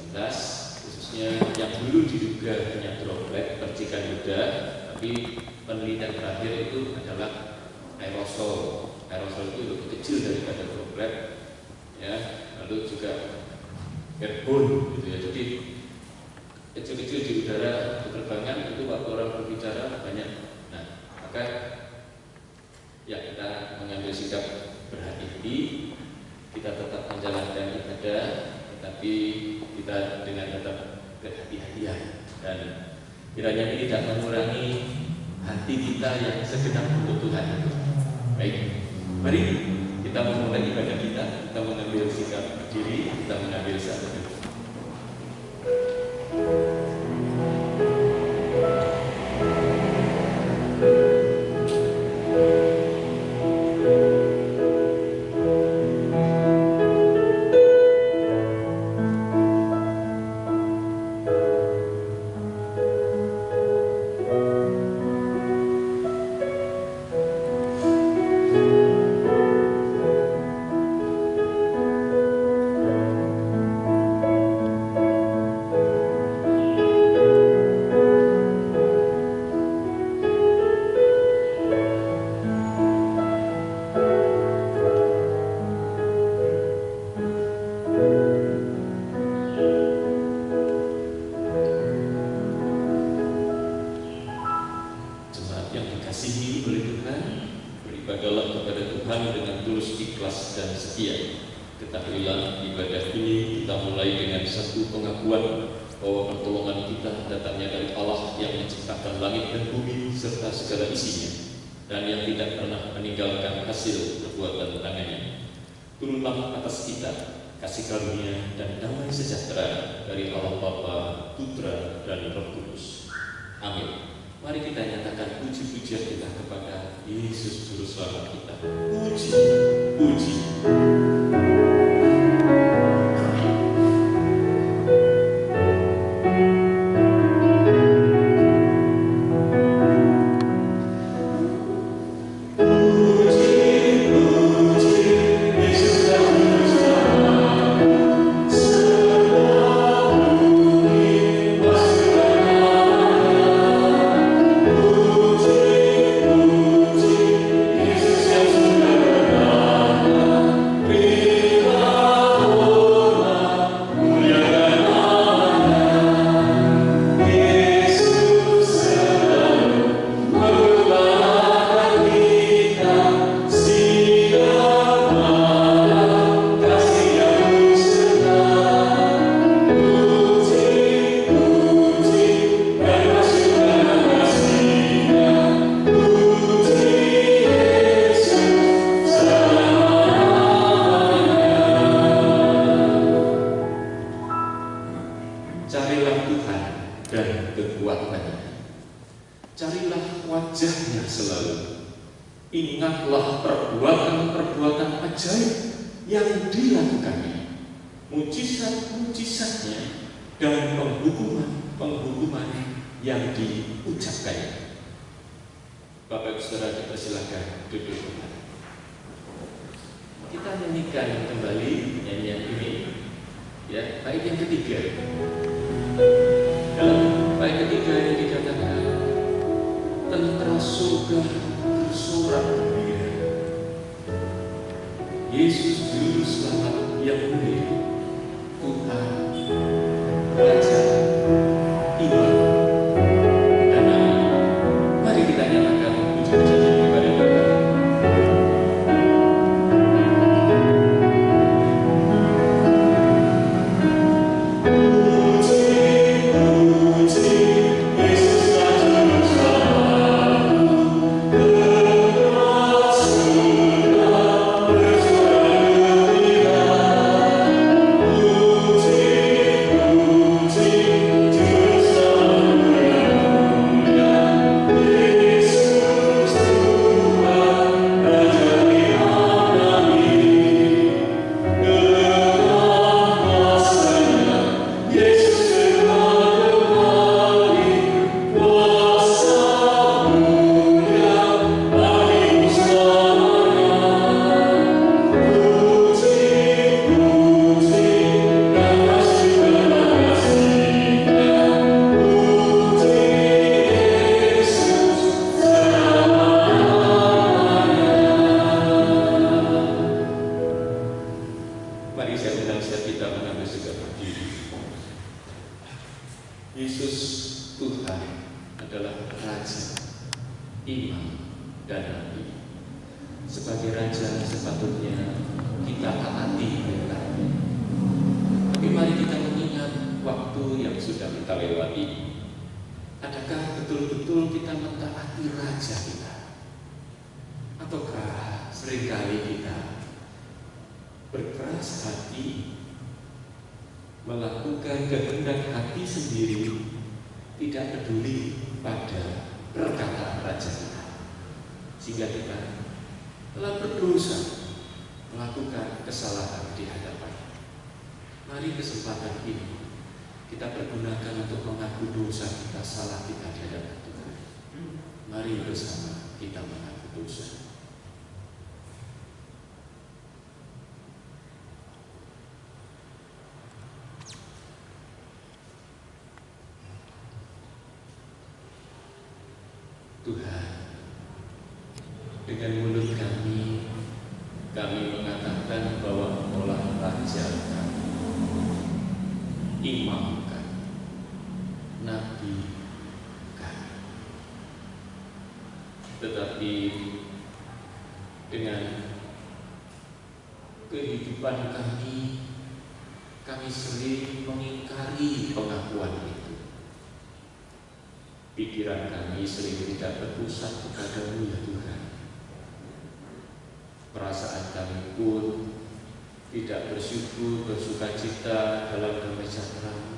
disabilitas, khususnya yang dulu diduga hanya droplet percikan udara, tapi penelitian terakhir itu adalah aerosol. Aerosol itu lebih kecil daripada droplet, ya. Lalu juga airborne, gitu ya. Jadi kecil-kecil di udara berterbangan itu waktu orang berbicara banyak. Nah, maka ya kita mengambil sikap berhati-hati, kita tetap menjalankan ibadah, tetapi kita dengan tetap kehati-hatian, dan kiranya ini tidak mengurangi hati kita yang segenap untuk Tuhan itu. Baik, mari kita memulai ibadah kita mengambil sikap berdiri, kita mengambil satu detik. Puji Yesus Tuhan adalah Raja, Imam, dan Nabi. Sebagai Raja sepatutnya kita taati perintahnya. Tapi mari kita mengingat waktu yang sudah kita lewati. Adakah betul-betul kita mentaati Raja kita? Ataukah seringkali kita berkeras hati melakukan kehendak hati sendiri, tidak peduli pada perkataan Raja kita, sehingga kita telah berdosa, melakukan kesalahan di hadapan. Mari kesempatan ini kita pergunakan untuk mengaku dosa kita, salah kita di hadapan Tuhan. Mari bersama kita mengaku dosa. Tuhan, dengan mulut kami mengatakan bahwa Engkaulah Raja kami, Imam kami, Nabi kami. Tetapi dengan kehidupan kami sering mengingkari pengakuan itu. Pikiran kami sering tidak berpusat kepada-Mu ya Tuhan. Perasaan kami pun tidak bersyukur, bersukacita dalam damai sejahtera-Mu,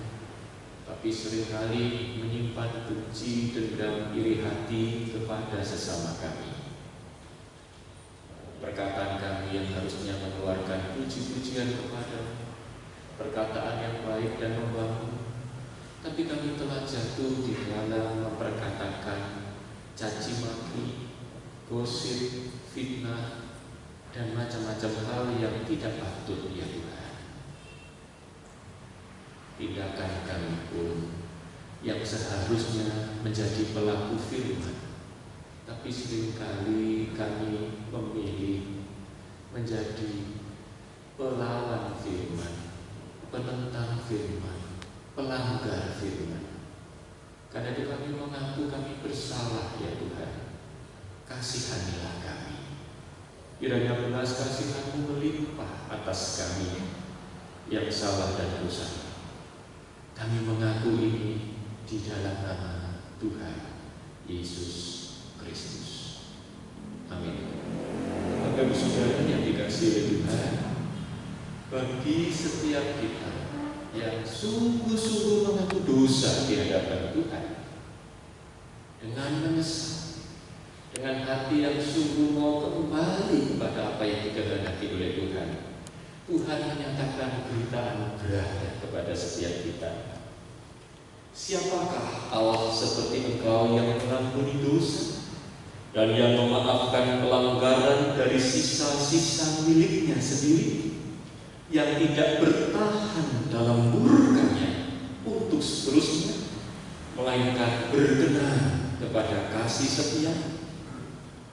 tapi seringkali menyimpan benci, dendam, iri hati kepada sesama kami. Perkataan kami yang harusnya mengeluarkan puji-pujian kepada-Mu, perkataan yang baik dan membangun, tapi kami telah jatuh di dalam memperkatakan caci maki, gosip, fitnah, dan macam-macam hal yang tidak patut ya Tuhan. Tindakan kami pun yang seharusnya menjadi pelaku firman, tapi seringkali kami memilih menjadi pelawan firman, penentang firman, pelanggar firman. Karena itu kami mengaku kami bersalah ya Tuhan. Kasihanilah kami. Kiranya belas kasihan-Mu melimpah atas kami yang salah dan dosa. Kami mengaku ini di dalam nama Tuhan Yesus Kristus. Amin. Bapak Ibu Saudara yang dikasihi oleh Tuhan, bagi setiap kita yang sungguh-sungguh mengaku dosa di hadapan Tuhan, dengan menyesal, dengan hati yang sungguh mau kembali kepada apa yang dikehendaki oleh Tuhan, Tuhan menyatakan berita anugerah kepada setiap kita. Siapakah Allah seperti Engkau yang mengampuni dosa dan yang memaafkan pelanggaran dari sisa-sisa miliknya sendiri, yang tidak bertahan dalam murkanya untuk seterusnya, melainkan berkenan kepada kasih setia.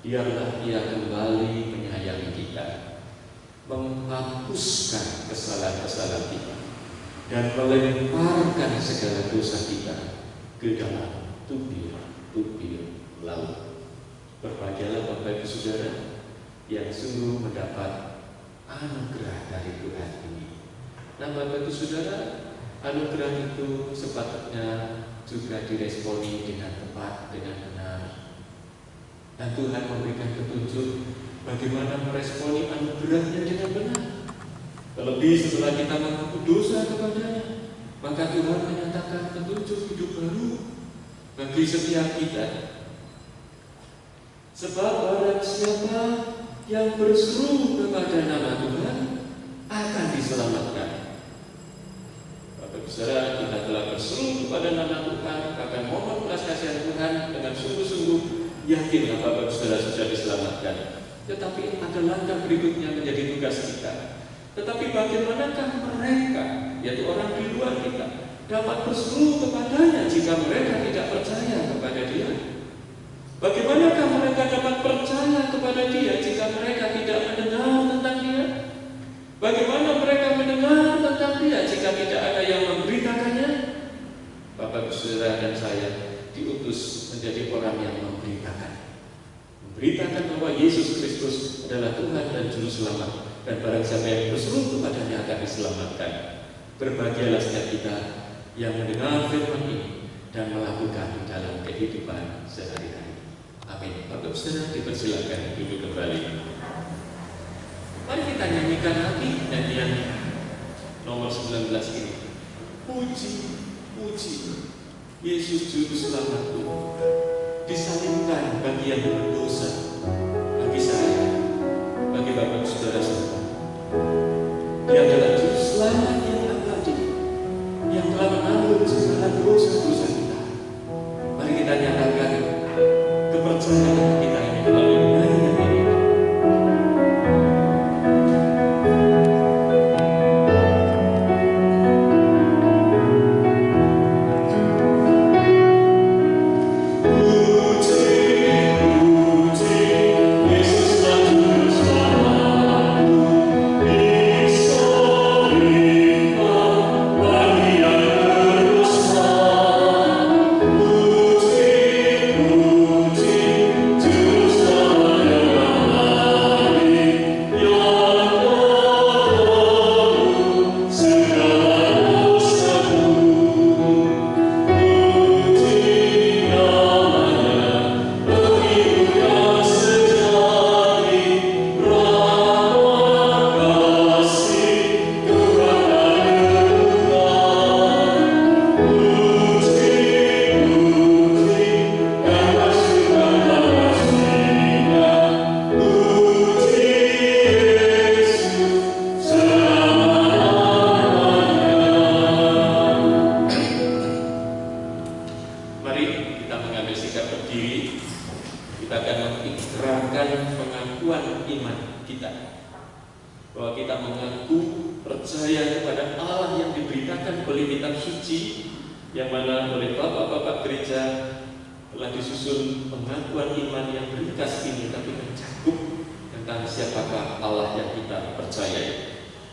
Biarlah Ia kembali menyayangi kita, menghapuskan kesalahan-kesalahan kita, dan melemparkan segala dosa kita ke dalam tubir-tubir laut. Berbahagialah Bapak Ibu Saudara yang sungguh mendapat anugerah dari Tuhan ini. Nah Bapak Ibu Saudara, anugerah itu sepatutnya juga diresponi dengan tepat, dengan benar. Dan Tuhan memberikan petunjuk bagaimana meresponi anugerahnya dengan benar. Terlebih setelah kita mengaku dosa kepadanya, maka Tuhan menyatakan petunjuk hidup baru bagi setiap kita. Sebab barang siapa yang berseru kepada nama Tuhan akan diselamatkan. Bapak Ibu Saudara, kita telah berseru kepada nama Tuhan, akan mohon belas kasihan Tuhan dengan sungguh-sungguh, yakinlah Bapak Ibu Saudara sudah diselamatkan. Tetapi ada langkah berikutnya menjadi tugas kita. Tetapi bagaimanakah mereka, yaitu orang di luar kita, dapat berseru kepadanya jika mereka tidak percaya kepada Dia? Bagaimanakah mereka dapat percaya kepada Dia jika mereka tidak mendengar tentang Dia? Bagaimana mereka mendengar tentang Dia jika tidak ada yang memberitakannya? Bapak Ibu saudara dan saya diutus menjadi orang yang memberitakan bahwa Yesus Kristus adalah Tuhan dan Juru Selamat, dan barang siapa yang berseru kepadanya akan diselamatkan. Berbahagialah setiap kita yang mendengar firman ini dan melakukan dalam kehidupan sehari-hari. Amin. Bapak saudara dipersilakan duduk kembali. Mari kita nyanyikan lagi nyanyian nomor 19 ini. Puji, puji, Yesus Juru Selamatku, disalibkan bagi yang berdosa, bagi saya, bagi Bapak saudara semua. Dia adalah Juru Selamat yang abadi, yang telah menanggung segala dosa-dosa kita. Mari kita nyatakan kepercayaan kita ini melalui nyanyian ini.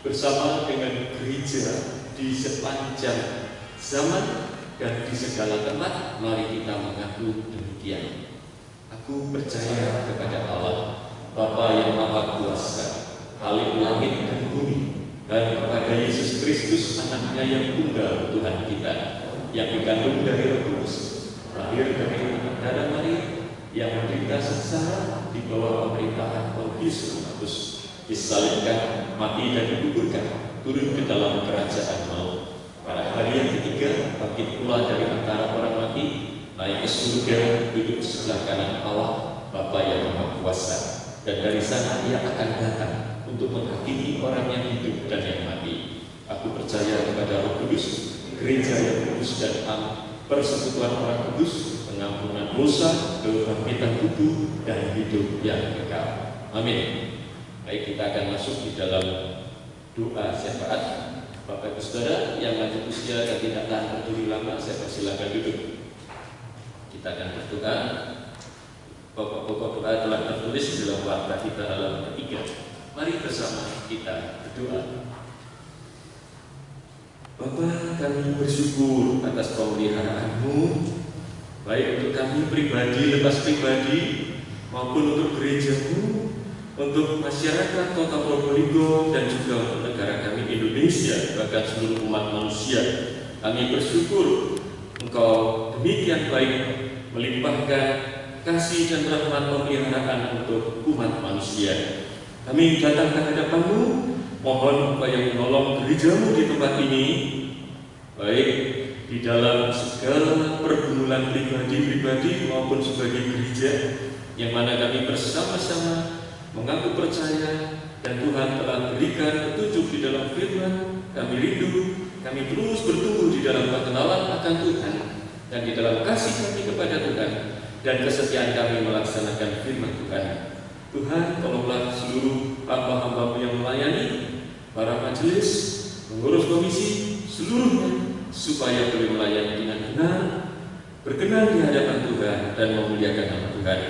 Bersama dengan gereja di sepanjang zaman dan di segala tempat, mari kita mengaku demikian. Aku percaya kepada Allah, Bapa yang Maha Kuasa, Khalik langit dan bumi, dan kepada Yesus Kristus, Anaknya yang tunggal Tuhan kita, yang dikandung dari Roh Kudus, lahir dari anak darah Maria, yang menderita sengsara di bawah pemerintahan Pontius Pilatus, disalibkan, mati dan dikuburkan, turun ke dalam kerajaan maut. Pada hari yang ketiga, bangkit pula dari antara orang mati, naik ke surga, duduk sebelah kanan Allah, Bapa yang Maha Kuasa. Dan dari sana Ia akan datang untuk menghakimi orang yang hidup dan yang mati. Aku percaya kepada Roh Kudus, gereja yang kudus dan am, persekutuan orang kudus, pengampunan dosa, kebangkitan tubuh, dan hidup yang kekal. Amin. Baik, kita akan masuk di dalam doa syafaat. Bapak Ibu Saudara yang lanjut usia dan tidak tahan berdiri lama, saya persilakan duduk. Kita akan berdoa. Pokok-pokok doa telah tertulis di dalam warta kita halaman 3. Mari bersama kita berdoa. Bapa, kami bersyukur atas pemeliharaan-Mu, baik untuk kami pribadi, lepas pribadi, maupun untuk gereja-Mu, untuk masyarakat Kota Probolinggo, dan juga untuk negara kami Indonesia, bahkan seluruh umat manusia. Kami bersyukur Engkau demikian baik melimpahkan kasih dan rahmat pemeliharaan untuk umat manusia. Kami datang ke hadapan-Mu, mohon Engkau yang menolong gereja-Mu di tempat ini, baik di dalam segala pergumulan pribadi-pribadi maupun sebagai gereja, yang mana kami bersama-sama mengaku percaya dan Tuhan telah berikan petunjuk di dalam firman. Kami rindu, kami terus bertumbuh di dalam pengenalan akan Tuhan dan di dalam kasih kami kepada Tuhan dan kesetiaan kami melaksanakan firman Tuhan. Tuhan, tolonglah seluruh hamba-hamba-Mu yang melayani, para majelis, pengurus komisi, seluruhnya, supaya boleh melayani dengan benar, berkenan di hadapan Tuhan dan memuliakan nama Tuhan.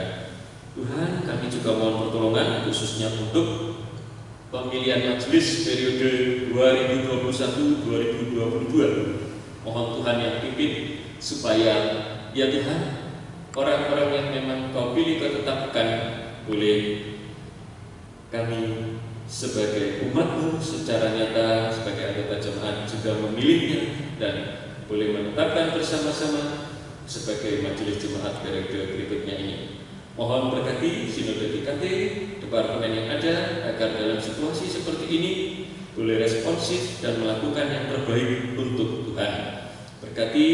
Tuhan, kami juga mohon pertolongan khususnya untuk pemilihan majelis periode 2021-2022. Mohon Tuhan yang pimpin, supaya ya Tuhan, orang-orang yang memang Kau pilih, Kau tetapkan, boleh kami sebagai umat-Mu secara nyata sebagai anggota jemaat juga memilihnya dan boleh menetapkan bersama-sama sebagai majelis jemaat periode berikutnya ini. Mohon berkati Sinode GKT, departemen yang ada, agar dalam situasi seperti ini boleh responsif dan melakukan yang terbaik untuk Tuhan. Berkati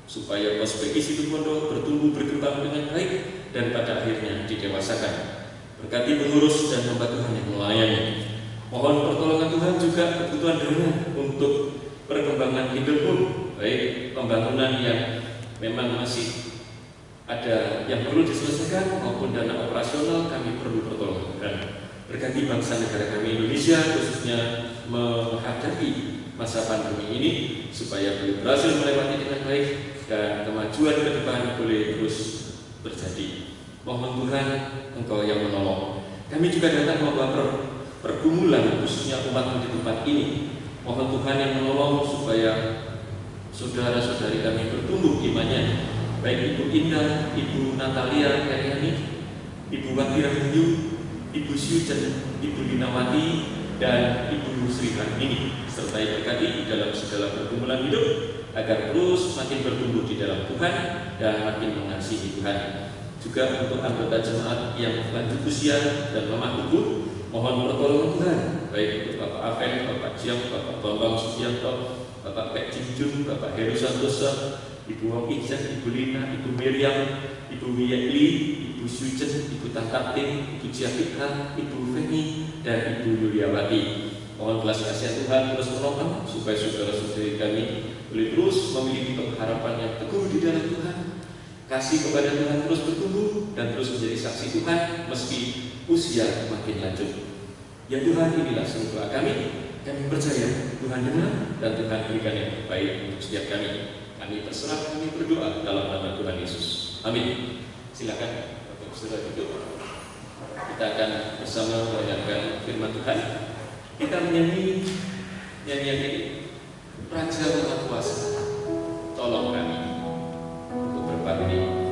supaya Hospice Situbondo bertumbuh berkembang dengan baik dan pada akhirnya didewasakan. Berkati pengurus dan hamba Tuhan yang melayani. Mohon pertolongan Tuhan juga kebutuhan dana untuk perkembangan hidupmu, baik pembangunan yang memang masih ada yang perlu diselesaikan maupun dana operasional, kami perlu pertolongan Tuhan. Berkati bangsa negara kami Indonesia, khususnya menghadapi masa pandemi ini, supaya boleh berhasil melewati dengan baik dan kemajuan ke depan boleh terus terjadi. Mohon Tuhan, Engkau yang menolong. Kami juga datang membawa pergumulan khususnya umat di tempat ini. Mohon Tuhan yang menolong supaya saudara-saudari kami bertumbuh imannya, baik Ibu Indah, Ibu Natalia Karyani, Ibu Wati Rahayu, Ibu Syujan, Ibu Linawati, dan Ibu Sri Harmini, serta berkati dalam segala pergumulan hidup agar terus makin bertumbuh di dalam Tuhan dan makin mengasihi Tuhan. Juga untuk anggota jemaat yang lanjut usia dan lemah tubuh, mohon pertolongan Tuhan, baik untuk Bapak Aven, Bapak Jiang, Bapak Bambang Sugianto, Bapak Pek Jinjung, Bapak Heru Santosa, Ibu Wong Iksan, Ibu Lina, Ibu Miriam, Ibu Wiyeli, Ibu Sujen, Ibu Tangkating, Ibu Ciapika, Ibu Feni, dan Ibu Yuliawati. Mohon belas kasihan Tuhan terus menolong supaya saudara-saudari kami boleh terus memiliki pengharapan yang teguh di dalam Tuhan. Kasih kepada Tuhan terus bertumbuh dan terus menjadi saksi Tuhan meski usia makin lanjut. Ya Tuhan, inilah seluruh doa kami. Kami percaya Tuhan dengar dan Tuhan berikan yang terbaik untuk setiap kami. Kami berserah, kami berdoa dalam nama Tuhan Yesus. Amin. Silakan Bapak Saudara duduk. Kita akan bersama mendengarkan firman Tuhan. Kita menyanyi nyanyian ini, Raja Maha Kuasa, tolong kami untuk berbakti.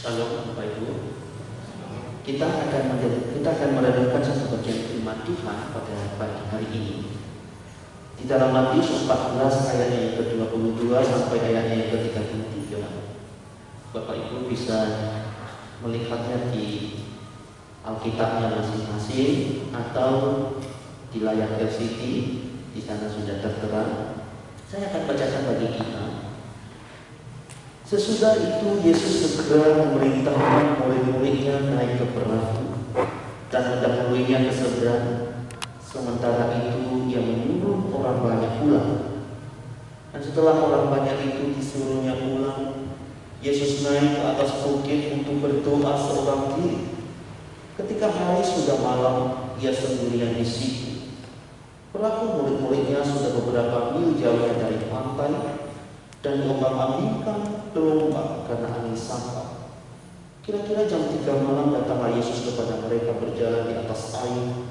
Shalom Bapak Ibu. Kita akan merenungkan satu bagian firman Tuhan pada pagi hari ini. Di dalam Matius 14 ayatnya yang ke-22 sampai ayatnya yang ke-33. Bapak Ibu bisa melihatnya di Alkitabnya masing-masing atau di layar LCD, di sana sudah tertera. Saya akan bacakan bagi kita. Sesudah itu Yesus segera memerintahkan murid-muridnya naik ke perahu dan mendahuluinya ke seberang. Sementara itu Ia menyuruh orang banyak pulang. Dan setelah orang banyak itu disuruhnya pulang, Yesus naik ke atas bukit untuk berdoa seorang diri. Ketika hari sudah malam, Ia sendirian di situ. Perahu murid-muridnya sudah beberapa mil jauhnya dari pantai dan diombang-ambingkan gelombang karena angin sampak. Kira-kira jam 3 malam datanglah Yesus kepada mereka berjalan di atas air.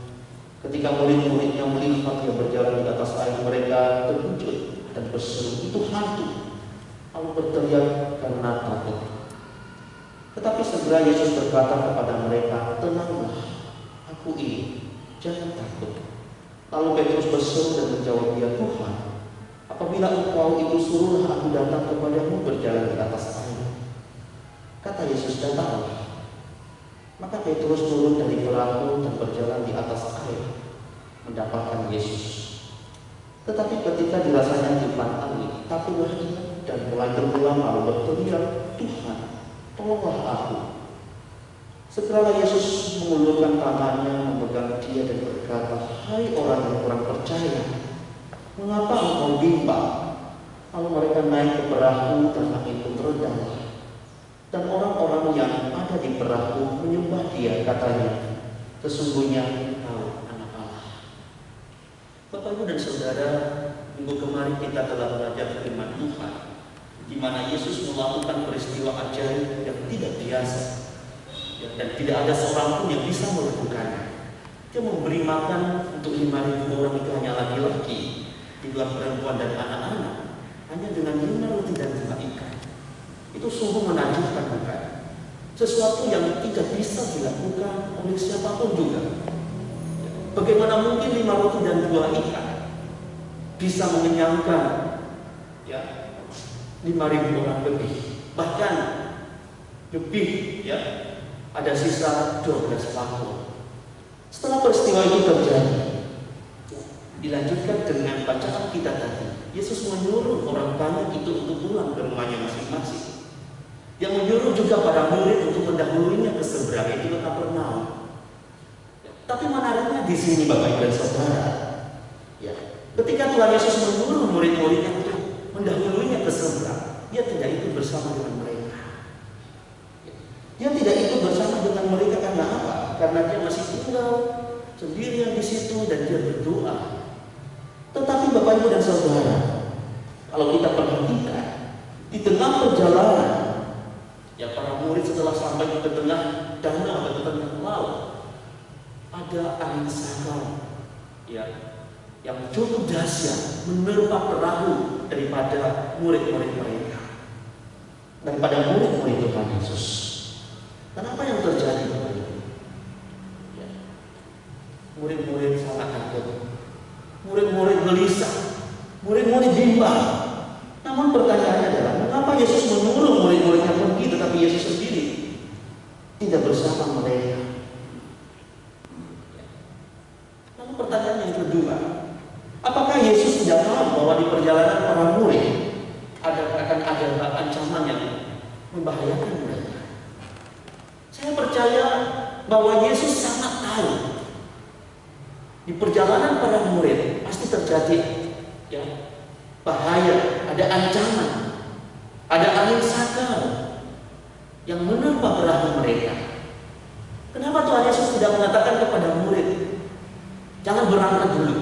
Ketika murid-muridnya melihat Ia berjalan di atas air, mereka terkejut dan berseru, "Itu hantu!" Lalu berteriak karena takut. Tetapi segera Yesus berkata kepada mereka, "Tenanglah, Aku ini, jangan takut." Lalu Petrus berseru dan menjawab, "Ya Tuhan, apabila Engkau itu, suruhlah aku datang kepadamu berjalan di atas air." Kata Yesus, "Datanglah." Maka Petrus turun dari perahu dan berjalan di atas air mendapatkan Yesus. Tetapi ketika dirasanya tiupan angin, takutlah ia dan mulai tenggelam lalu berteriak, "Tuhan, tolonglah aku." Segera Yesus mengulurkan tangannya, memegang dia dan berkata, "Hai orang yang kurang percaya, mengapa engkau bimbang?" Lalu mereka naik ke perahu dan angin pun reda. Dan orang-orang yang ada di perahu menyembah dia, katanya, "Sesungguhnya Engkau Anak Allah." Bapak Ibu dan Saudara, minggu kemarin kita telah belajar firman Tuhan, di mana Yesus melakukan peristiwa ajaib yang tidak biasa, dan tidak ada seorang pun yang bisa melakukannya. Dia memberi makan untuk 5.000 orang, itu hanya laki-laki, di luar perempuan dan anak-anak, hanya dengan 5 roti dan 2 ikan. Itu sungguh menakjubkan, bukan? Sesuatu yang tidak bisa dilakukan oleh siapapun juga. Bagaimana mungkin 5 roti dan 2 ikan bisa mengenyangkan 5.000 orang lebih, bahkan lebih, ada sisa 12 paku. Setelah peristiwa itu terjadi, dilanjutkan dengan bacaan kita tadi. Yesus menyuruh orang banyak itu untuk pulang ke rumahnya masing-masing. Yang menyuruh juga para murid untuk mendahuluinya ke seberang, itu ke Kapernaum. Tapi menariknya di sini Bapak Ibu dan Saudara, ketika Tuhan Yesus menyuruh murid-muridnya untuk mendahuluinya ke seberang, Dia tidak ikut bersama dengan mereka. Dia tidak ikut bersama dengan mereka karena apa? Karena Dia masih tinggal sendirian di situ dan Dia berdoa. Tetapi Bapak Ibu dan Saudara, kalau kita perhatikan di tengah perjalanan, para murid setelah sampai ke tengah danau atau ke tengah laut, ada angin sakau yang cukup dahsyat menerpa perahu daripada murid-murid mereka, daripada murid-murid Tuhan Yesus. Dan apa yang terjadi, Bapak Ibu? Murid-murid sangat takut, murid-murid gelisah, murid-murid bimbang. Namun pertanyaannya adalah, mengapa Yesus menyuruh murid-muridnya pergi, tetapi Yesus sendiri tidak bersama mereka? Lalu pertanyaan yang kedua, apakah Yesus tidak tahu bahwa di perjalanan para murid akan ada ancaman yang membahayakan mereka? Saya percaya bahwa Yesus sangat tahu di perjalanan para murid pasti terjadi bahaya, ada ancaman, ada angin sakau yang menerpa perahu mereka. Kenapa Tuhan Yesus tidak mengatakan kepada murid, "Jangan berangkat dulu"?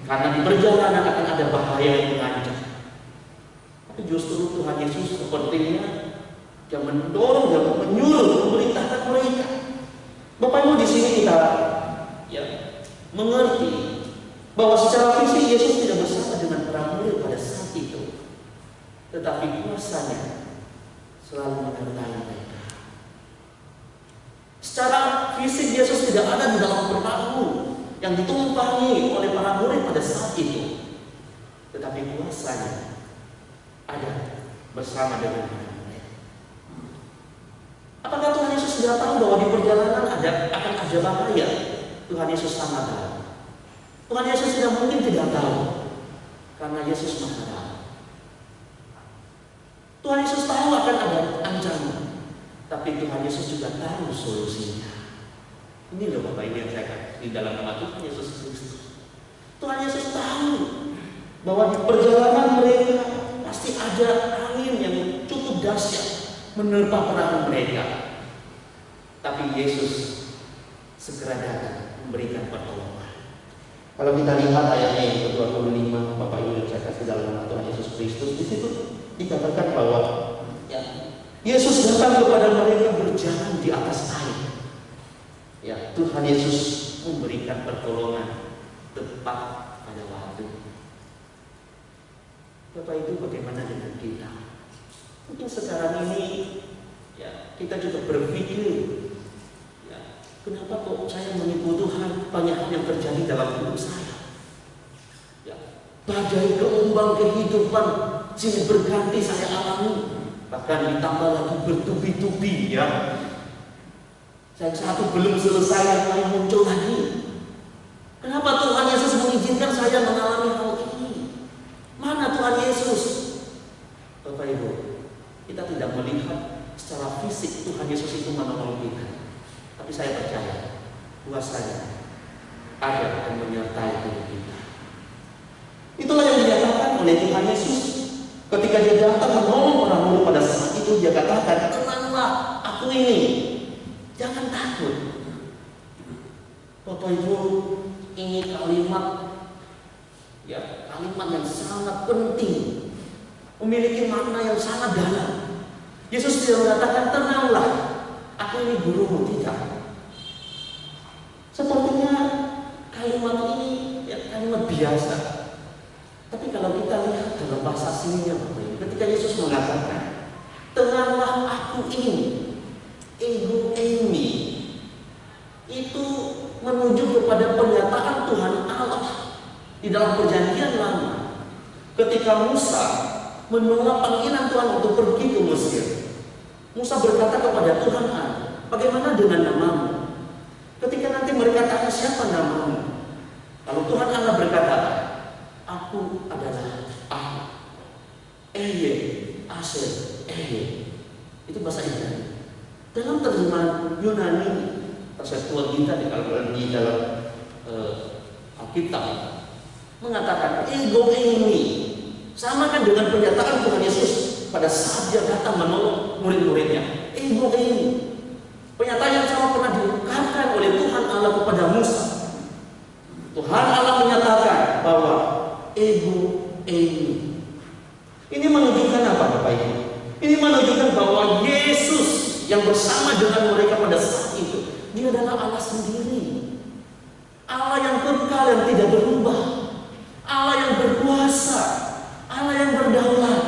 Karena di perjalanan akan ada bahaya yang mengancam. Tapi justru Tuhan Yesus sepertinya yang mendorong, yang menyuruh, memerintahkan mereka. Bapak Ibu, di sini kita mengerti bahwa secara fisik Yesus tidak bersama dengan para murid pada saat itu, tetapi kuasanya selalu menyertai mereka. Secara fisik Yesus tidak ada di dalam perahu yang ditumpangi oleh para murid pada saat itu, tetapi kuasanya ada bersama dengan mereka. Apakah Tuhan Yesus tidak tahu bahwa di perjalanan akan ada bahaya? Tuhan Yesus sangat tahu. Tuhan Yesus tidak mungkin tidak tahu, karena Yesus Maha tahu. Tuhan Yesus tahu akan ada ancaman, tapi Tuhan Yesus juga tahu solusinya. Ini loh Bapak Ibu yang saya katakan di dalam nama Tuhan Yesus Kristus. Tuhan Yesus tahu bahwa di perjalanan mereka pasti ada angin yang cukup dahsyat menerpa perahu mereka. Tapi Yesus segera datang memberikan pertolongan. Kalau kita lihat ayatnya yang ke-25, Bapak Ibu yang saya kasih dalam nama Tuhan Yesus Kristus, di situ dikatakan bahwa Yesus datang kepada mereka berjalan di atas air. Ya, Tuhan Yesus memberikan pertolongan tepat pada waktu. Bapak Ibu, bagaimana dengan kita? Mungkin sekarang ini ya, kita juga berpikir, ya, kenapa kok saya menipu Tuhan? Banyak hal yang terjadi dalam hidup saya. Ya, badai gelombang kehidupan silih berganti saya alami, bahkan ditambah lagi bertubi-tubi ya. Yang satu belum selesai, yang lain muncul lagi. Kenapa Tuhan Yesus mengizinkan saya mengalami hal ini? Mana Tuhan Yesus? Bapak Ibu, kita tidak melihat secara fisik Tuhan Yesus itu menolong kita, tapi saya percaya kuasanya ada dan menyertai hidup kita. Itulah yang dinyatakan oleh Tuhan Yesus ketika dia datang menolong orang murid pada saat itu. Dia katakan, tenanglah, aku ini, jangan takut. Bapak Ibu, ini kalimat yang sangat penting, memiliki makna yang sangat dalam. Yesus tidak mengatakan tenanglah, aku ini gurumu, tidak. Sepertinya kalimat ini kalimat biasa. Tapi kalau kita lihat dalam bahasa aslinya, ketika Yesus mengatakan tenanglah, aku ini, ego ini, itu menuju kepada pernyataan Tuhan Allah di dalam perjanjian lama. Ketika Musa menolak panggilan Tuhan untuk pergi ke Mesir, Musa berkata kepada Tuhan Allah, bagaimana dengan namamu? Ketika nanti mereka tanya siapa namamu, lalu Tuhan Allah berkata, aku adalah aku. Eye, Asher, Eye. Itu bahasa Ibrani. Dalam terjemahan Yunani, Septuaginta di dalam Alkitab mengatakan ego ini sama kan dengan pernyataan Tuhan Yesus pada saat dia datang menolong murid-muridnya. Ego ini pernyataan yang sama pernah diungkapkan oleh Tuhan Allah kepada Musa. Tuhan Allah menyatakan bahwa ego ini menunjukkan apa Bapak Ibu? Ini menunjukkan bahwa Yesus yang bersama dengan mereka pada saat itu, dia adalah Allah sendiri, Allah yang kekal, yang tidak berubah, Allah yang berkuasa, Allah yang berdaulat,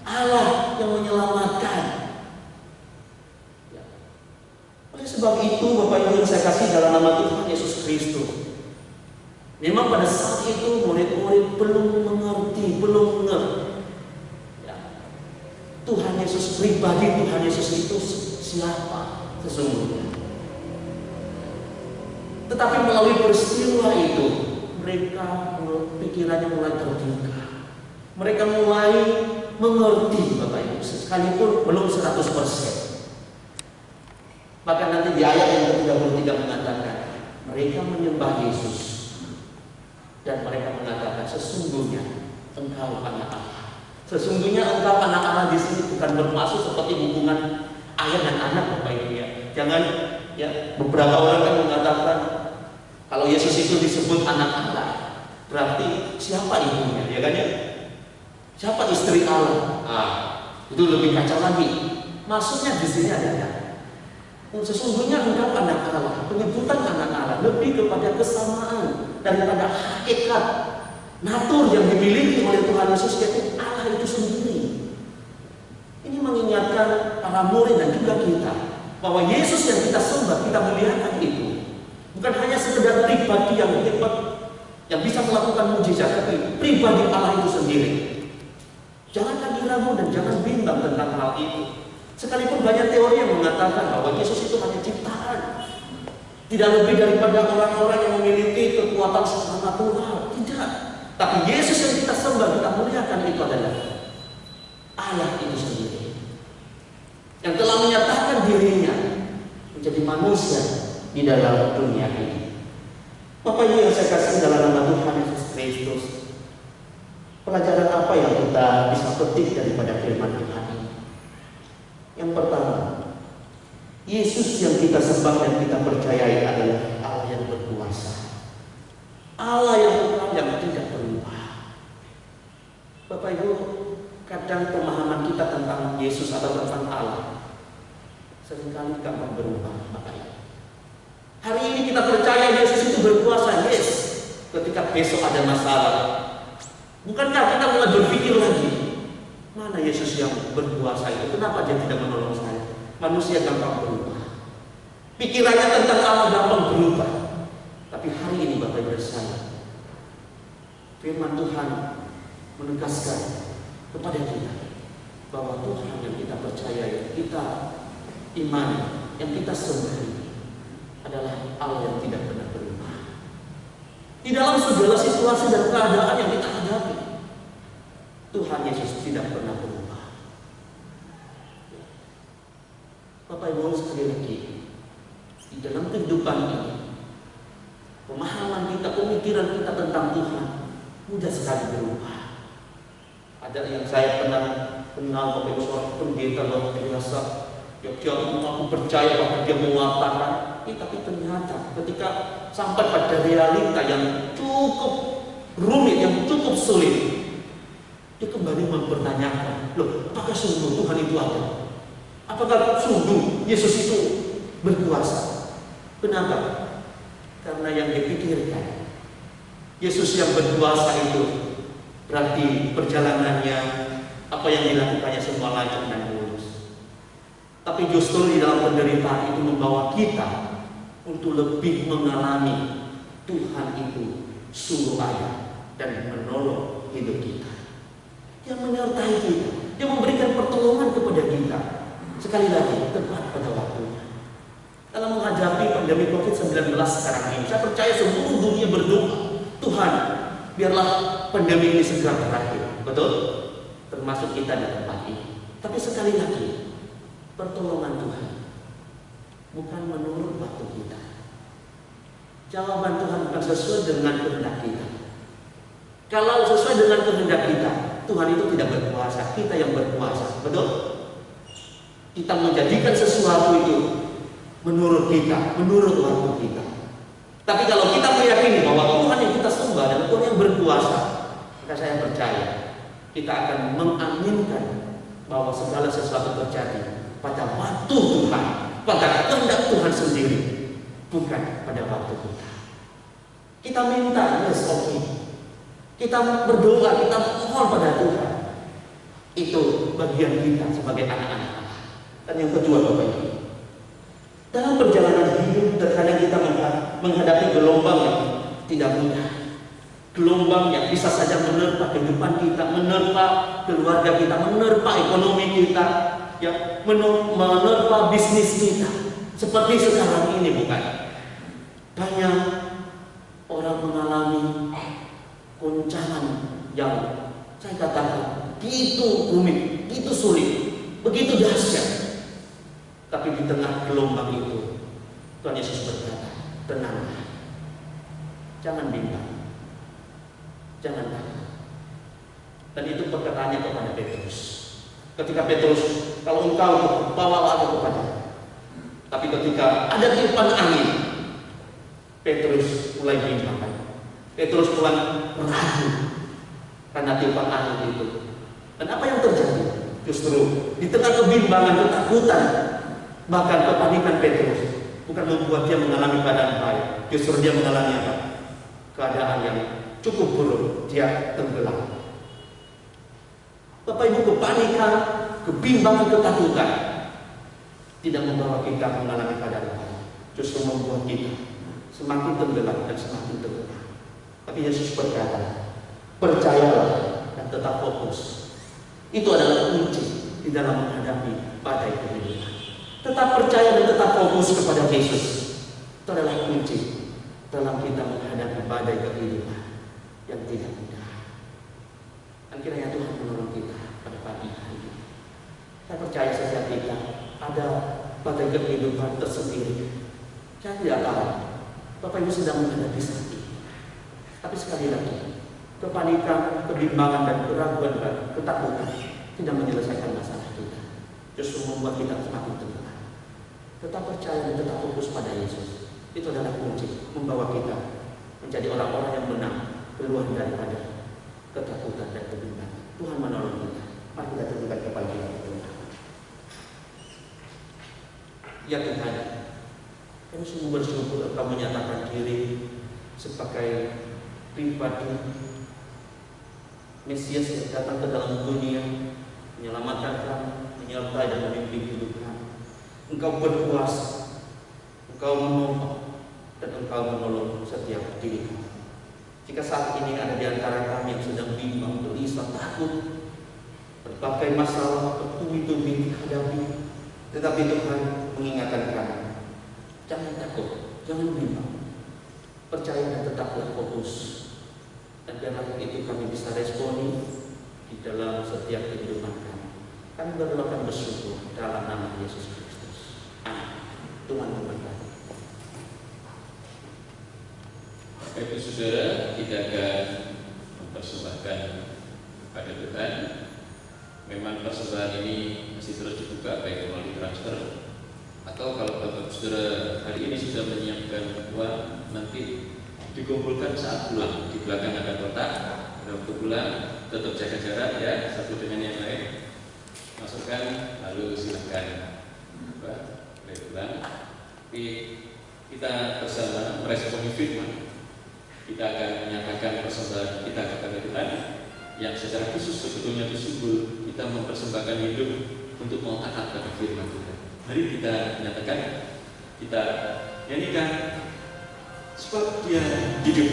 Allah yang menyelamatkan. Oleh sebab itu Bapak Ibu yang saya kasih dalam nama Tuhan Yesus Kristus, memang pada saat itu murid-murid belum mengerti, belum mengerti Tuhan Yesus pribadi, Tuhan Yesus itu siapa sesungguhnya. Tetapi melalui peristiwa itu, mereka pikirannya mulai terbuka. Mereka mulai mengerti Bapak Ibu, sekalipun belum 100%. Bahkan nanti di ayat yang ke-33 mengatakan, mereka menyembah Yesus dan mereka mengatakan, sesungguhnya Engkau anak Allah. Sesungguhnya Engkau anak Allah di sini bukan bermaksud seperti hubungan ayah dan anak Bapak Ibu ya. Jangan beberapa orang kan mengatakan kalau Yesus itu disebut anak Allah, berarti siapa ibunya, ya kan ya? Siapa istri Allah? Itu lebih kacau lagi. Maksudnya di sini adalah sesungguhnya Engkau anak Allah. Penyebutan anak Allah lebih kepada kesamaan daripada hakikat natur yang dimiliki oleh Tuhan Yesus, yaitu Allah itu sendiri. Ini mengingatkan para murid dan juga kita, bahwa Yesus yang kita sembah, kita muliakan itu bukan hanya sekedar pribadi yang hebat yang bisa melakukan mujizat, tapi pribadi Allah itu sendiri. Jangan lagi ragu dan jangan bimbang tentang hal itu. Sekalipun banyak teori yang mengatakan bahwa Yesus itu hanya ciptaan, tidak lebih daripada orang-orang yang memiliki kekuatan supranatural. Tidak. Tapi Yesus yang kita sembah, kita muliakan itu adalah Allah itu sendiri, yang telah menyatakan dirinya menjadi manusia di dalam dunia ini. Bapak Ibu yang saya kasih dalam nama Tuhan Yesus Kristus, pelajaran apa yang kita bisa petik daripada firman Tuhan ini? Yang pertama, Yesus yang kita sembah dan kita percayai adalah Allah yang berkuasa, Allah yang tidak berubah. Bapak Ibu, kadang pemahaman kita tentang Yesus atau tentang Allah seringkali gampang berubah. Bapak Ibu, hari ini kita percaya Yesus itu berkuasa, yes. Ketika besok ada masalah, bukankah kita mulai berpikir lagi, mana Yesus yang berkuasa itu? Kenapa dia tidak menolong saya? Manusia gampang berubah, pikirannya tentang Allah gampang berubah. Tapi hari ini Bapak Ibu sekalian, firman Tuhan menegaskan kepada kita bahwa Tuhan yang kita percaya, kita iman, yang kita sembah adalah Allah yang tidak pernah berubah. Di dalam segala situasi dan keadaan yang kita hadapi, Tuhan Yesus tidak pernah berubah. Bapak Ibu sekali lagi, di dalam kehidupan ini, pemahaman kita, pemikiran kita tentang Tuhan mudah sekali berubah. Ada yang saya pernah kenal Bapak Ibu, seorang pendeta luar biasa, dia aku percaya bahwa dia mengatakan, tapi ternyata ketika sampai pada realita yang cukup rumit, yang cukup sulit, dia kembali mempertanyakan, loh, apakah sungguh Tuhan itu ada? Apakah sungguh Yesus itu berkuasa? Kenapa? Karena yang dipikirkan, Yesus yang berkuasa itu berarti perjalanannya, apa yang dilakukannya semua lancar dan mulus. Tapi justru di dalam penderitaan itu membawa kita untuk lebih mengalami Tuhan itu sungguh ada dan menolong hidup kita, yang menyertai kita, yang memberikan pertolongan kepada kita. Sekali lagi, tepat pada waktunya. Dalam menghadapi pandemi COVID-19 sekarang ini, saya percaya seluruh dunia berdoa, Tuhan, biarlah pandemi ini segera berakhir. Betul? Termasuk kita di tempat ini. Tapi sekali lagi, pertolongan Tuhan bukan menurut waktu kita. Jawaban Tuhan bukan sesuai dengan kehendak kita. Kalau sesuai dengan kehendak kita, Tuhan itu tidak berkuasa, kita yang berkuasa. Betul? Kita menjadikan sesuatu itu menurut kita, menurut waktu kita. Tapi kalau kita meyakini bahwa Tuhan yang kita sembah dan Tuhan yang berkuasa, maka saya percaya kita akan mengaminkan bahwa segala sesuatu terjadi pada waktu Tuhan, pada kehendak Tuhan sendiri, bukan pada waktu kita. Kita minta, yes, okay. Kita berdoa, kita mohon pada Tuhan. Itu bagian kita sebagai anak-anak Allah. Dan yang kedua, Bapak Ibu, dalam perjalanan hidup terkadang kita menghadapi gelombang yang tidak mudah, gelombang yang bisa saja menerpa kehidupan kita, menerpa keluarga kita, menerpa ekonomi kita, ya, menerpa bisnis kita. Seperti sekarang ini, bukan? Banyak orang mengalami goncangan yang saya katakan begitu rumit, begitu sulit, begitu dahsyat. Tapi di tengah gelombang itu, Tuhan Yesus berkata, tenanglah, jangan bimbang, jangan takut. Dan itu perkataannya kepada Petrus. Ketika Petrus, kalau engkau bawa aku kepada. Tapi ketika ada tiupan angin, Petrus mulai bimbang. Petrus mulai ragu karena tiupan angin itu. Dan apa yang terjadi? Justru di tengah kebimbangan, ketakutan, bahkan kepanikan Petrus, bukan membuat dia mengalami keadaan baik, justru dia mengalami apa? Keadaan yang cukup buruk, dia tenggelam. Bapak Ibu, kepanikan, kebimbangan, ketakutan tidak membawa kita mengalami keadaan baik, justru membuat kita semakin tenggelam dan semakin tenggelam. Tapi Yesus berkata, percayalah dan tetap fokus. Itu adalah kunci di dalam menghadapi badai kehidupan. Tetap percaya dan tetap fokus kepada Yesus. Itu adalah kunci dalam kita menghadapi badai kehidupan yang tidak mudah. Dan kiranya Tuhan menolong kita pada pagi hari ini. Saya percaya setiap kita ada badai kehidupan tersendiri. Saya tidak tahu Bapak Ibu sedang menghadapi saat ini. Tapi sekali lagi, kepanikan, kebimbangan, dan keraguan, dan ketakutan tidak menyelesaikan masalah kita. Justru membuat kita semakin tenggelam. Tetap percaya dan tetap fokus pada Yesus. Itu adalah kunci membawa kita menjadi orang-orang yang menang keluar daripada ketakutan dan kebimbangan. Tuhan menolong kita. Mari kita tundukkan kepala kita. Ya Tuhan, kami sungguh bersyukur Engkau menyatakan diri sebagai pribadi Mesias yang datang ke dalam dunia, menyelamatkan kami, menyertai dan memimpin hidup kami. Engkau berkuasa, Engkau menolong, dan Engkau menolong setiap diri kami. Jika saat ini ada di antara kami yang sedang bimbang, gelisah, takut, berbagai masalah bertubi-tubi dihadapi, tetapi Tuhan mengingatkan kami, jangan takut, jangan bimbang, percaya dan tetaplah fokus. Dan dalam itu kami bisa responi di dalam setiap kehidupan kami. Kami berdoa dan bersyukur dalam nama Yesus Kristus. Amin. Tuhan memberkati. Bapak Saudara, kita akan mempersembahkan pada Tuhan. Memang persembahan ini masih terus dibuka baik melalui transfer atau kalau Bapak Saudara hari ini sudah menyiapkan uang, nanti dikumpulkan saat pulang. Di belakang ada kotak, ada waktu pulang, tetap jaga jarak ya, satu dengan yang lain. Masukkan, lalu silakan pulang. Tapi kita bersama meresponi firman. Kita akan menyatakan persembahan kita kepada Tuhan yang secara khusus sebetulnya disebut kita mempersembahkan hidup untuk mau taat pada firman Tuhan. Mari kita menyatakan, kita nyanyikan sebab Dia hidup.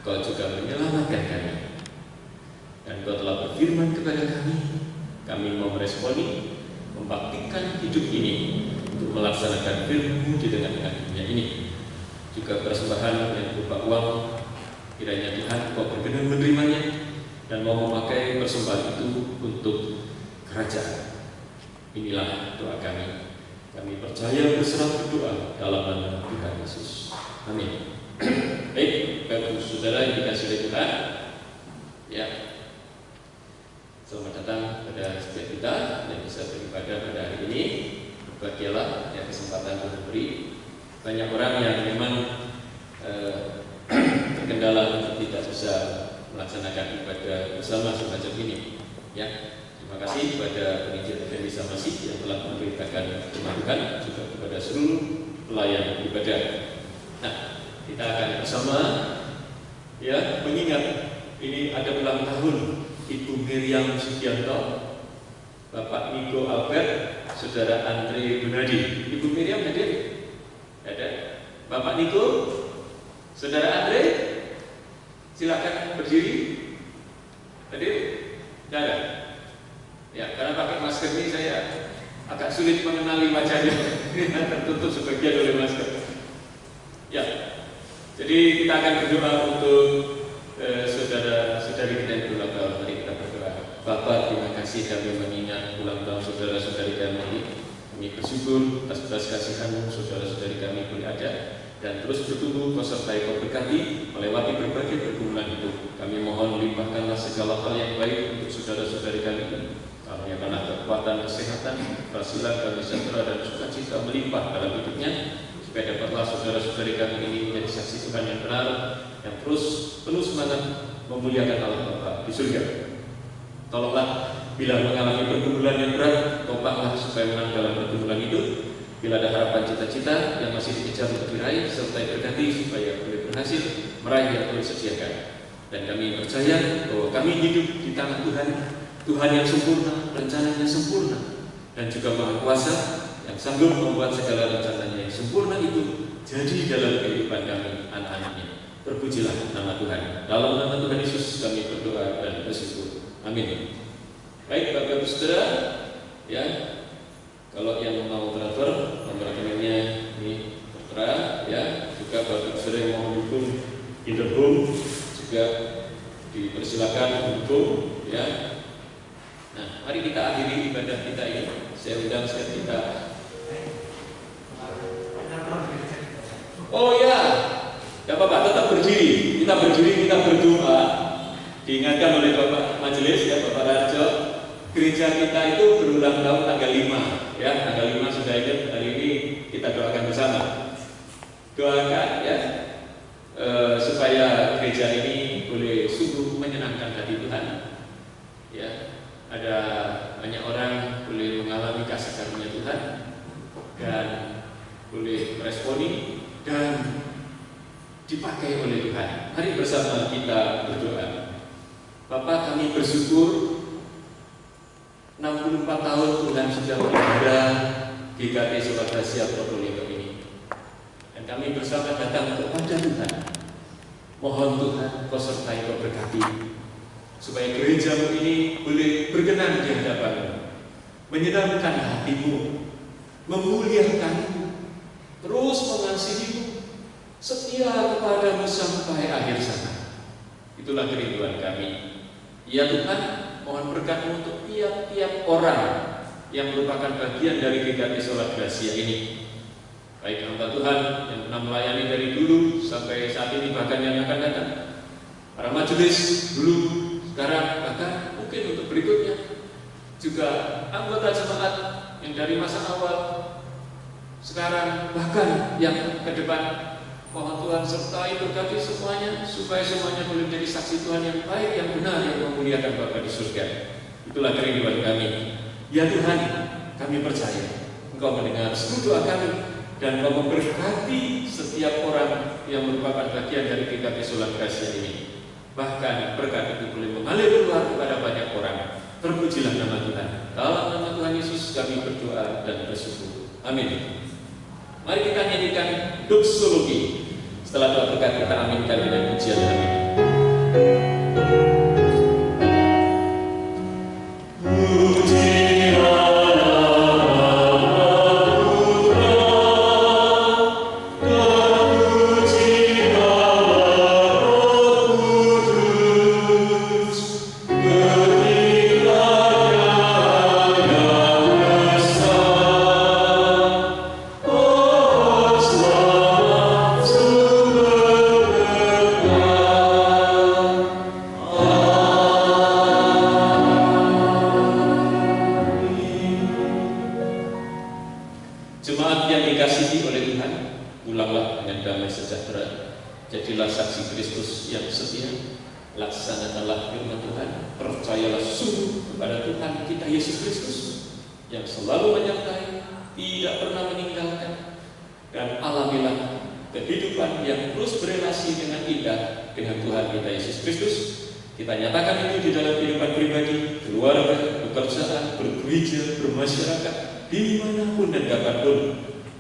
Engkau juga menyelamatkan kami. Dan Engkau telah berfirman kepada kami mau meresponi, membaktikan hidup ini untuk melaksanakan firman-Mu di tengah-tengah dunia ini. Juga persembahan yang berupa uang, kiranya Tuhan Engkau berkenan menerimanya dan mau memakai persembahan itu untuk kerajaan. Inilah doa kami. Kami percaya berserah berdoa dalam nama Tuhan Yesus. Amin. Baik, Bapak Saudara yang dikasihi oleh Tuhan, ya, selamat datang pada setiap kita yang bisa beribadah pada hari ini. Berbahagialah yang kesempatan Tuhan beri. Banyak orang yang memang terkendala untuk tidak bisa melaksanakan ibadah bersama semacam ini. Ya, terima kasih kepada penginjil Effendi Samasi yang telah memberitakan firman Tuhan, juga kepada seluruh pelayan ibadah. Nah, kita akan bersama ya mengingat ini ada ulang tahun Ibu Miriam Sugianto, Bapak Niko Albert, Saudara Andre Gunadi. Ibu Miriam hadir? Ada. Bapak Niko, Saudara Andre, silakan berdiri. Hadir? Tidak ada. Ya, karena pakai masker ini saya agak sulit mengenali wajahnya. Tertutup sebagian oleh masker. Ya, jadi kita akan berdoa untuk saudara-saudari kita yang berulang tahun. Mari kita berdoa. Bapak, terima kasih kami mengingat ulang tahun saudara-saudari kami. Kami bersyukur atas belas kasihan-Mu, saudara-saudari kami boleh ada dan terus bertumbuh, Kau sertai, Kau berkati melewati berbagai pergumulan hidup. Kami mohon limpahkanlah segala hal yang baik untuk saudara-saudari kami. Karuniakanlah kekuatan, kesehatan, keberhasilan, damai sejahtera dan sukacita melimpah dalam hidupnya, supaya dapatlah saudara-saudari kami ini menjadi saksi Tuhan yang benar, yang terus penuh semangat memuliakan Allah Bapa di surga. Tolonglah bila mengalami pergumulan yang berat, topanglah supaya menang dalam pergumulan itu. Bila ada harapan cita-cita yang masih dikejar untuk diraih, serta berkati supaya boleh berhasil meraih yang Tuhan sediakan. Dan kami percaya bahwa kami hidup di tangan Tuhan, Tuhan yang sempurna, rencananya sempurna, dan juga Maha Kuasa yang sanggup membuat segala rencananya yang sempurna itu jadi dalam kehidupan kami, anak-anaknya. Terpujilah nama Tuhan. Dalam nama Tuhan Yesus kami berdoa dan bersyukur. Amin. Baik, Bapak Ibu Saudara, ya, kalau yang mau transfer nomor rekeningnya ini tertera, ya, juga Bapak Ibu Saudara yang mau mendukung Interhome juga dipersilakan mendukung, ya. Nah, mari kita akhiri ibadah kita ini. Saya undang setiap kita. Oh ya, ya Bapak tetap berdiri. Kita berdiri, kita berdoa. Diingatkan oleh Bapak Majelis, ya Bapak Rajo. Gereja kita itu berulang tahun tanggal 5, ya, tanggal 5 sudah ingat, hari ini kita doakan bersama. Doakan ya supaya gereja ini boleh sungguh menyenangkan hati Tuhan. Ya, ada banyak orang boleh mengalami kasih karunia Tuhan dan boleh meresponi dan dipakai oleh Tuhan. Mari bersama kita berdoa. Bapak, kami bersyukur 64 tahun Tuhan sudah beribadah GKT Sola Gracia Probolinggo ini, dan kami bersama datang kepada Tuhan. Mohon Tuhan Kau sertai, Kau berkati, supaya gereja-Mu ini boleh berkenan di hadapan-Mu, menyenangkan hati-Mu, memuliakan-Mu, terus mengasihi-Mu, setia kepada-Mu sampai akhir zaman. Itulah kerinduan kami. Ya Tuhan, mohon berkat-Mu untuk tiap-tiap orang yang merupakan bagian dari GKT Sola Gracia ini, baik hamba Tuhan yang pernah melayani dari dulu sampai saat ini, bahkan yang akan datang, para majelis dulu, sekarang, bahkan mungkin untuk berikutnya, juga anggota jemaat yang dari masa awal, sekarang, bahkan yang ke depan. Mohon Tuhan sertai berkati semuanya, supaya semuanya boleh menjadi saksi Tuhan yang baik, yang benar, yang memuliakan Bapa di surga. Itulah kerinduan kami. Ya Tuhan, kami percaya Engkau mendengar seluruh doa kami, dan Engkau memberkati setiap orang yang merupakan bagian dari GKT Sola Gracia ini. Bahkan berkat itu boleh mengalir keluar kepada banyak orang. Terpujilah nama Tuhan. Dalam nama Tuhan Yesus kami berdoa dan bersyukur. Amin. Mari kita nyanyikan doksologi. Setelah doa berkat kita aminkan dengan pujian amin. kasih Kristus yang setia, laksanakanlah firman Tuhan, percayalah sungguh kepada Tuhan kita Yesus Kristus yang selalu menyertai, tidak pernah meninggalkan, dan alamilah kehidupan yang terus berelasi dengan indah dengan Tuhan kita Yesus Kristus. Kita nyatakan itu di dalam kehidupan pribadi, keluarga, pekerjaan, bergereja, bermasyarakat, dimanapun dan kapanpun,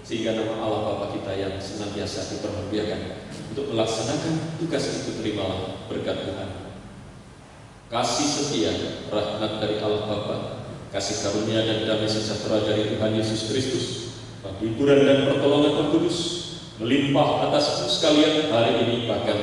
sehingga nama Allah Bapa kita yang senantiasa dipermuliakan. Untuk melaksanakan tugas itu, terimalah berkat Tuhan. Kasih setia, rahmat dari Allah Bapa, kasih karunia dan damai sejahtera dari Tuhan Yesus Kristus, penghiburan dan pertolongan Roh Kudus melimpah atasmu sekalian hari ini bahkan